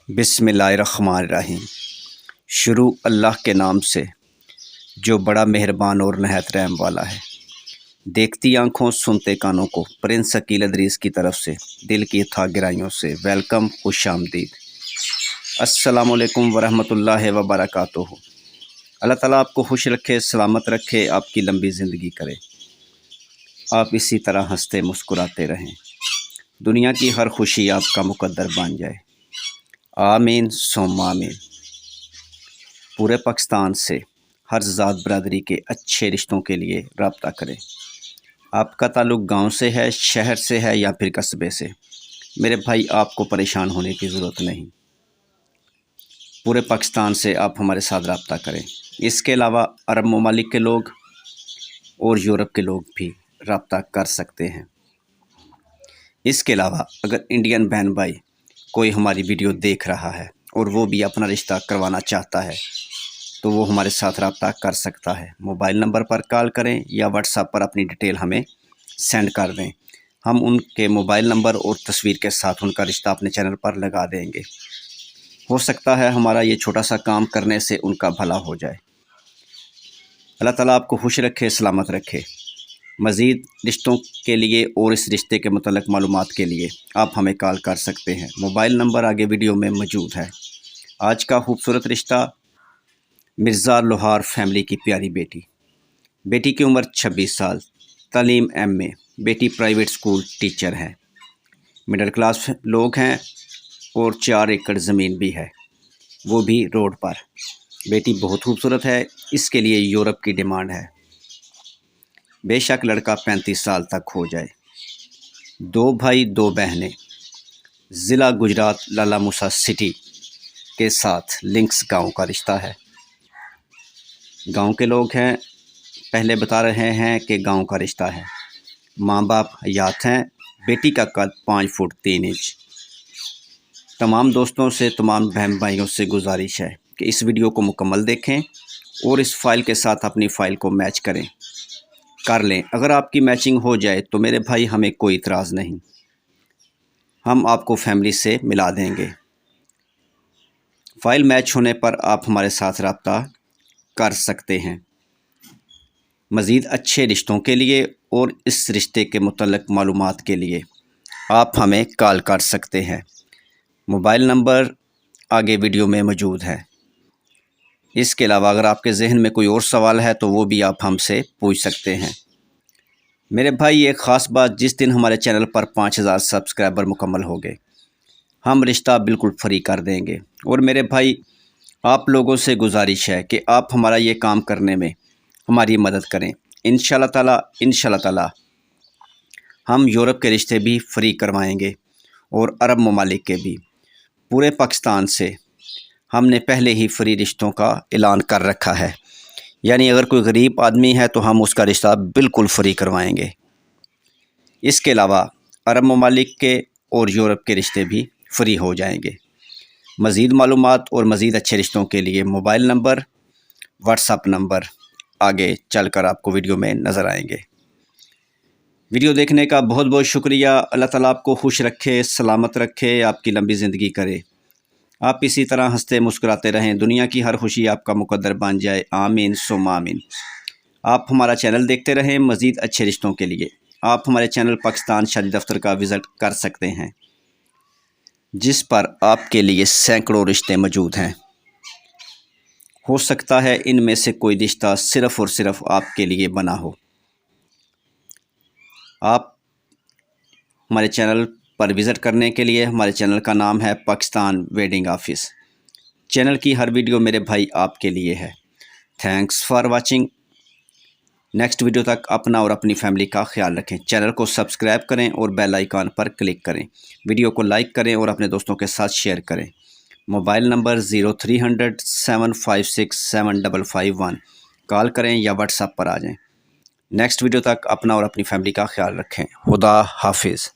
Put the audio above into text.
बिस्मिल्लाहिर्रहमानिर्रहीम। शुरू अल्लाह के नाम से जो बड़ा मेहरबान और नहायत रहम वाला है। देखती आँखों सुनते कानों को प्रिंस अकील अदरीस की तरफ से दिल की था गहराइयों से वेलकम, खुश आमदीद। अस्सलामुअलैकुम वरहमतुल्लाहि वबरकातुहू। अल्लाह ताला आपको खुश रखे, सलामत रखे, आपकी लंबी ज़िंदगी करे, आप इसी तरह हंसते मुस्कुराते रहें, दुनिया की हर खुशी आपका मुकद्दर बन जाए। आमीन सुम्म आमीन। पूरे पाकिस्तान से हर ज़ात बरादरी के अच्छे रिश्तों के लिए रब्ता करें। आपका ताल्लुक़ गांव से है, शहर से है या फिर कस्बे से, मेरे भाई आपको परेशान होने की ज़रूरत नहीं। पूरे पाकिस्तान से आप हमारे साथ रब्ता करें। इसके अलावा अरब ममालिक के लोग और यूरोप के लोग भी रब्ता कर सकते हैं। इसके अलावा अगर इंडियन बहन भाई कोई हमारी वीडियो देख रहा है और वो भी अपना रिश्ता करवाना चाहता है तो वो हमारे साथ रब्ता कर सकता है। मोबाइल नंबर पर कॉल करें या व्हाट्सएप पर अपनी डिटेल हमें सेंड कर दें। हम उनके मोबाइल नंबर और तस्वीर के साथ उनका रिश्ता अपने चैनल पर लगा देंगे। हो सकता है हमारा ये छोटा सा काम करने से उनका भला हो जाए। अल्लाह ताला आपको खुश रखे, सलामत रखे। मज़ीद रिश्तों के लिए और इस रिश्ते के मुतल्लिक़ मालूमात के लिए आप हमें कॉल कर सकते हैं। मोबाइल नंबर आगे वीडियो में मौजूद है। आज का खूबसूरत रिश्ता मिर्ज़ा लोहार फैमिली की प्यारी बेटी। बेटी की उम्र 26 साल, तालीम MA, बेटी प्राइवेट स्कूल टीचर है, मिडिल क्लास लोग हैं और 4 एकड़ ज़मीन भी है, वो भी रोड पर। बेटी बहुत खूबसूरत है, इसके लिए यूरोप की डिमांड है। बेशक लड़का 35 साल तक हो जाए। 2 भाई 2 बहनें, ज़िला गुजरात लाला मूसा सिटी के साथ लिंक्स गांव का रिश्ता है। गांव के लोग हैं, पहले बता रहे हैं कि गांव का रिश्ता है। माँ बाप हयात हैं। बेटी का कद 5 फुट 3 इंच। तमाम दोस्तों से, तमाम बहन भाइयों से गुजारिश है कि इस वीडियो को मुकम्मल देखें और इस फ़ाइल के साथ अपनी फ़ाइल को मैच कर लें। अगर आपकी मैचिंग हो जाए तो मेरे भाई हमें कोई इतराज़ नहीं, हम आपको फैमिली से मिला देंगे। फ़ाइल मैच होने पर आप हमारे साथ रब्ता कर सकते हैं। मज़ीद अच्छे रिश्तों के लिए और इस रिश्ते के मुतल्लिक़ मालूमात के लिए आप हमें कॉल कर सकते हैं। मोबाइल नंबर आगे वीडियो में मौजूद है। इसके अलावा अगर आपके जहन में कोई और सवाल है तो वो भी आप हमसे पूछ सकते हैं। मेरे भाई एक ख़ास बात, जिस दिन हमारे चैनल पर 5000 सब्सक्राइबर मुकम्मल हो गए, हम रिश्ता बिल्कुल फ्री कर देंगे। और मेरे भाई आप लोगों से गुजारिश है कि आप हमारा ये काम करने में हमारी मदद करें। इंशाल्लाह ताला हम यूरोप के रिश्ते भी फ्री करवाएंगे और अरब ममालिक के भी। पूरे पाकिस्तान से हमने पहले ही फ्री रिश्तों का ऐलान कर रखा है, यानी अगर कोई गरीब आदमी है तो हम उसका रिश्ता बिल्कुल फ्री करवाएंगे। इसके अलावा अरब ममालिक के और यूरोप के रिश्ते भी फ्री हो जाएंगे। मज़ीद मालूमात और मज़ीद अच्छे रिश्तों के लिए मोबाइल नंबर, व्हाट्सएप नंबर आगे चलकर आपको वीडियो में नज़र आएंगे। वीडियो देखने का बहुत बहुत शुक्रिया। अल्लाह ताला आपको खुश रखे, सलामत रखे, आपकी लंबी ज़िंदगी करे, आप इसी तरह हंसते मुस्कुराते रहें, दुनिया की हर खुशी आपका मुकद्दर बन जाए। आमीन सुम्म आमीन। आप हमारा चैनल देखते रहें। मज़ीद अच्छे रिश्तों के लिए आप हमारे चैनल पाकिस्तान शादी दफ्तर का विज़िट कर सकते हैं, जिस पर आपके लिए सैकड़ों रिश्ते मौजूद हैं। हो सकता है इनमें से कोई रिश्ता सिर्फ़ और सिर्फ आपके लिए बना हो। आप हमारे चैनल पर विज़िट करने के लिए, हमारे चैनल का नाम है पाकिस्तान वेडिंग ऑफिस। चैनल की हर वीडियो मेरे भाई आपके लिए है। Thanks for watching. Next video तक अपना और अपनी फैमिली का ख्याल रखें। चैनल को सब्सक्राइब करें और बेल आइकन पर क्लिक करें। वीडियो को लाइक करें और अपने दोस्तों के साथ शेयर करें। मोबाइल नंबर 0300 756 7551 कॉल करें या व्हाट्सएप पर आ जाएं। नेक्स्ट वीडियो तक अपना और अपनी फैमिली का ख्याल रखें। खुदा हाफिज़।